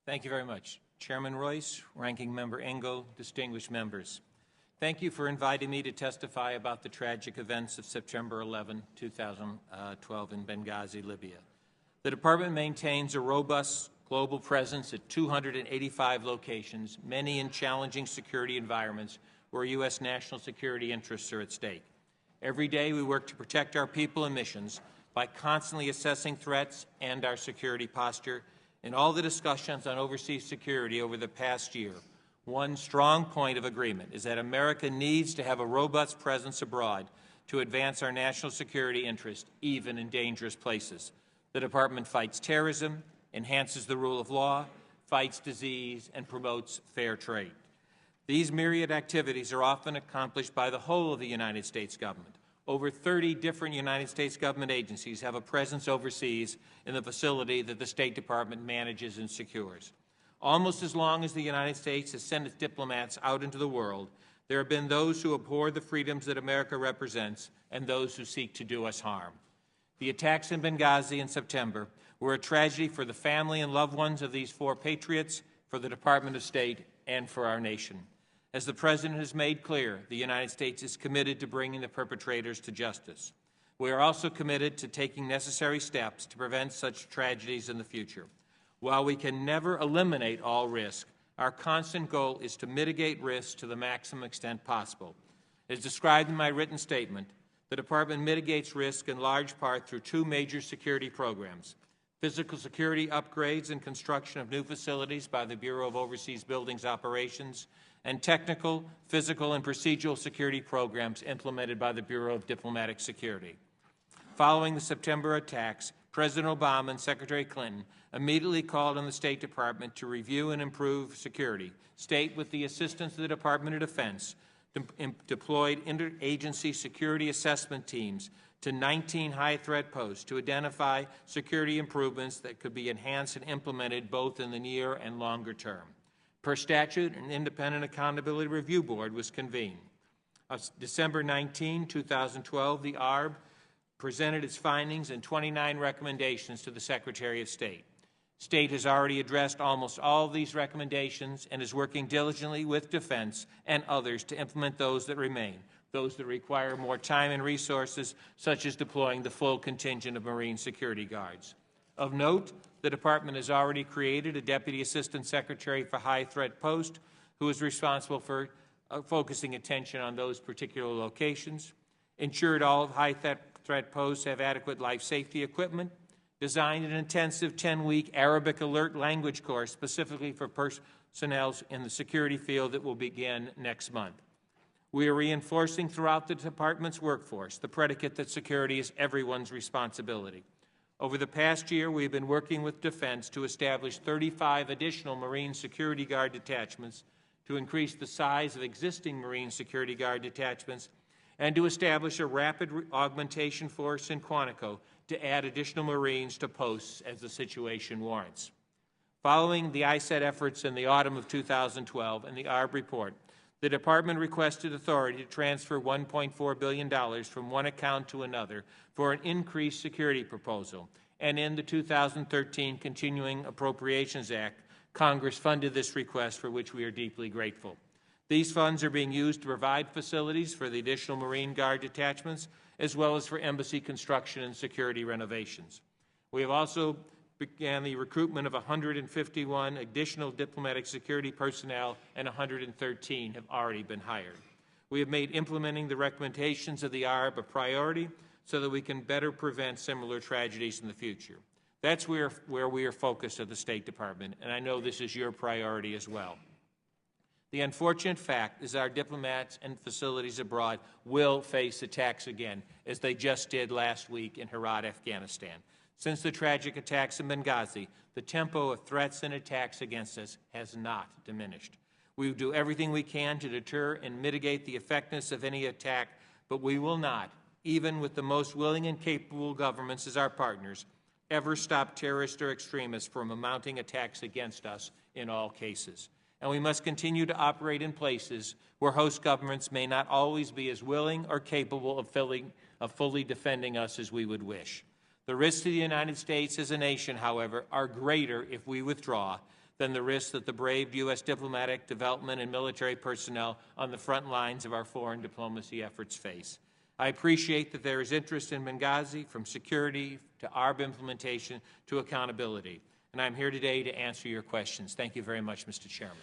Thank you very much. Chairman Royce, Ranking Member Engel, distinguished members. Thank you for inviting me to testify about the tragic events of September 11, 2012 in Benghazi, Libya. The Department maintains a robust global presence at 285 locations, many in challenging security environments where U.S. national security interests are at stake. Every day we work to protect our people and missions by constantly assessing threats and our security posture. In all the discussions on overseas security over the past year, one strong point of agreement is that America needs to have a robust presence abroad to advance our national security interests, even in dangerous places. The Department fights terrorism, enhances the rule of law, fights disease, and promotes fair trade. These myriad activities are often accomplished by the whole of the United States government. Over 30 different United States government agencies have a presence overseas in the facility that the State Department manages and secures. Almost as long as the United States has sent its diplomats out into the world, there have been those who abhor the freedoms that America represents and those who seek to do us harm. The attacks in Benghazi in September were a tragedy for the family and loved ones of these four patriots, for the Department of State, and for our nation. As the President has made clear, the United States is committed to bringing the perpetrators to justice. We are also committed to taking necessary steps to prevent such tragedies in the future. While we can never eliminate all risk, our constant goal is to mitigate risk to the maximum extent possible. As described in my written statement, the Department mitigates risk in large part through two major security programs: physical security upgrades and construction of new facilities by the Bureau of Overseas Buildings Operations, and technical, physical, and procedural security programs implemented by the Bureau of Diplomatic Security. Following the September attacks, President Obama and Secretary Clinton immediately called on the State Department to review and improve security. State, with the assistance of the Department of Defense, deployed interagency security assessment teams to 19 high-threat posts to identify security improvements that could be enhanced and implemented both in the near and longer term. Per statute, an Independent Accountability Review Board was convened. On December 19, 2012, the ARB presented its findings and 29 recommendations to the Secretary of State. State has already addressed almost all of these recommendations and is working diligently with Defense and others to implement those that remain, those that require more time and resources, such as deploying the full contingent of Marine security guards. Of note, the Department has already created a Deputy Assistant Secretary for High-Threat Post who is responsible for focusing attention on those particular locations, ensured all high-threat posts have adequate life safety equipment, designed an intensive 10-week Arabic alert language course specifically for personnel in the security field that will begin next month. We are reinforcing throughout the Department's workforce the predicate that security is everyone's responsibility. Over the past year, we have been working with Defense to establish 35 additional Marine Security Guard detachments, to increase the size of existing Marine Security Guard detachments, and to establish a rapid augmentation force in Quantico to add additional Marines to posts as the situation warrants. Following the ISET efforts in the autumn of 2012 and the ARB report, the Department requested authority to transfer $1.4 billion from one account to another for an increased security proposal. And in the 2013 Continuing Appropriations Act, Congress funded this request, for which we are deeply grateful. These funds are being used to provide facilities for the additional Marine Guard detachments, as well as for embassy construction and security renovations. We have also began the recruitment of 151 additional diplomatic security personnel, and 113 have already been hired. We have made implementing the recommendations of the ARB a priority so that we can better prevent similar tragedies in the future. That's where we are focused at the State Department, and I know this is your priority as well. The unfortunate fact is our diplomats and facilities abroad will face attacks again, as they just did last week in Herat, Afghanistan. Since the tragic attacks in Benghazi, the tempo of threats and attacks against us has not diminished. We will do everything we can to deter and mitigate the effectiveness of any attack, but we will not, even with the most willing and capable governments as our partners, ever stop terrorists or extremists from mounting attacks against us in all cases. And we must continue to operate in places where host governments may not always be as willing or capable of fully defending us as we would wish. The risks to the United States as a nation, however, are greater if we withdraw than the risks that the brave U.S. diplomatic, development, and military personnel on the front lines of our foreign diplomacy efforts face. I appreciate that there is interest in Benghazi, from security to ARB implementation to accountability. And I'm here today to answer your questions. Thank you very much, Mr. Chairman.